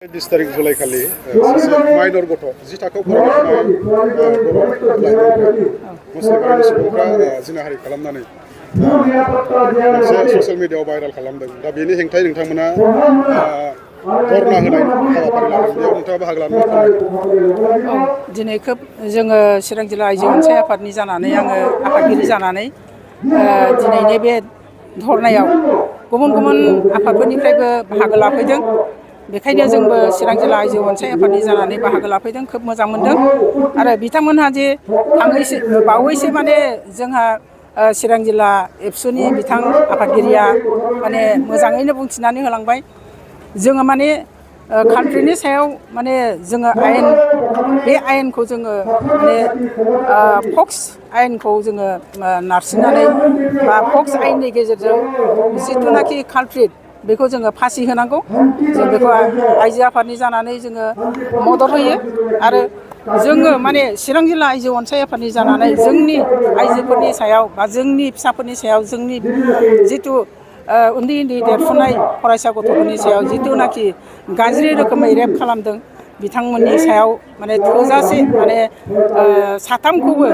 20 तारिख जुलाइ खालि सासे माइनर गथ' 10 थाखोआव फरायनाय मुस्लिम हारिनि सुबुंफ्रा जिनाहारि खालामनानै मोनसे ससियेल मिडियाआव भाइरेल खालामदों। दा बेनि हेंथायै नोंथांमोना धरना होनाय हाबाफारि लादों। बेयाव नोंथाङा बाहागो लानो फोरमायदों। दिनै खोब जोङो चिरां जिल्ला आइजो अनसाय आफादनि जानानै आङो आफादगिरि जानानै दिनैनि बे धरनायाव गुबुन गुबुन आफादफोरनिफ्रायबो बाहागो लाफैदों। बेखायनो जोंबो चिरां जिल्ला आइजो अनसाय आफादनि जानानै बाहागो लाफैदों। खोब मोजां मोनदों आरो बिथांमोनहा जे बावैसो माने जोंहा चिरां जिल्ला एबसुनि बिथां आफादगिरिया माने मोजाङैनो बुंथिनानै होलांबाय। जोङो माने कान्ट्रिनि सायाव माने जोङो बे आयेनखौ जोङो माने पक्स आयेनखौ जोङो नारसिननानै बा पक्स आयेननि गेजेरजों जिथुनाखि कालप्रिट बेखौ जोङो फासि होनांगौ। जों बेखौ आइजो आफादनि जानानै जोङो मदद होयो आरो जोङो माने चिरां जिल्ला आइजो अनसाय आफादनि जानानै जोंनि आइजोफोरनि सायाव बा जोंनि फिसाफोरनि सायाव जोंनि जिथु उन्दै उन्दै देरफुनाय फरायसा गथ'फोरनि सायाव जिथुनाखि गाज्रि रोखोमै रेप खालामदों बिथांमोननि सायाव माने थोजासे माने साथामखौबो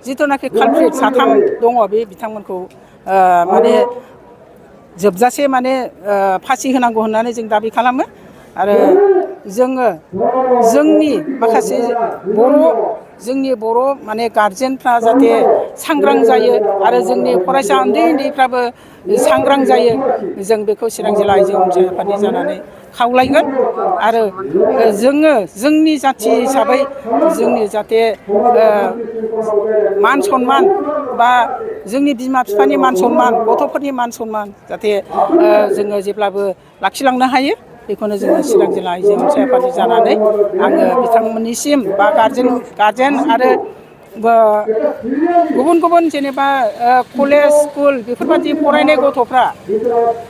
जिथुनाखि कालप्रिट साथाम दङ बे बिथांमोनखौ माने जोबजासे माने फासि होनांगौ होननानै जों दाबि खालामो। आरो जोङो जोंनि माखासे जोंनि बर' माने गारजेनफ्रा जाहाथे सांग्रां जायो आरो जोंनि फरायसा उन्दैफ्राबो सांग्रां जायो। जों बेखौ चिरां जिल्ला आइजो अनसाय आफादनि जानानै खावलायगोन आरो जोङो जोंनि जाथि हिसाबै जोंनि जाहाथे मान सनमान बा जोंनि बिमा बिफानि मान सनमान गथ'फोरनि मान सनमान जाहाथे जोङो जेब्लाबो लाखिलांनो हायो। बेखौनो जोङो चिरां जिल्ला आइजो अनसाय आफादनि जानानै आङो बिथांमोननिसिम बा गारजेन आरो गुबुन गुबुन जेनेबा कलेज स्कुल बेफोरबायदि फरायनाय गथ'फ्रा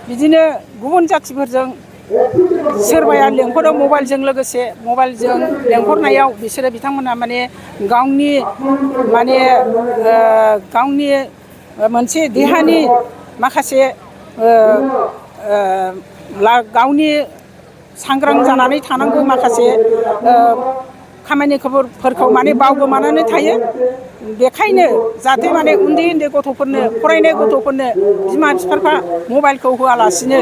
बिदिनो गुबुन जाथिफोरजों सोरबाया लेंहरो मबाइलजों लोगोसे मबाइलजों लेंहरनायाव बिसोरो बिथांमोनहा माने गावनि मोनसे देहानि माखासे गावनि सांग्रां जानानै थानांगौ माखासे खामानिफोरखौ माने बावगोमानानै थायो। बेखायनो जाहाथे माने उन्दै गथ'फोरनो फरायनाय गथ'फोरनो बिमा बिफाफ्रा मबाइलखौ होआलासिनो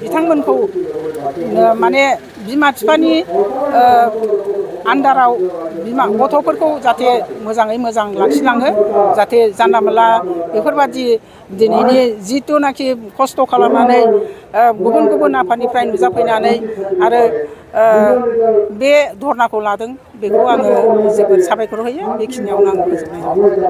बिथांमोनखौ माने बिमा बिफानि आन्दाराव गथ'फोरखौ जाहाथे मोजाङै मोजां लाखिलाङो। जाहाथे जानला मोनला बेफोरबादि दिनैनि जिथुनाखि खस्थ' खालामनानै गुबुन गुबुन आफादनिफ्राय नुजाफैनानै आरो बे धरनाखौ लादों बेखौ आङो जोबोद साबायखर होयो। बेखिनियावनो आं फोजोबनाय जाबाय।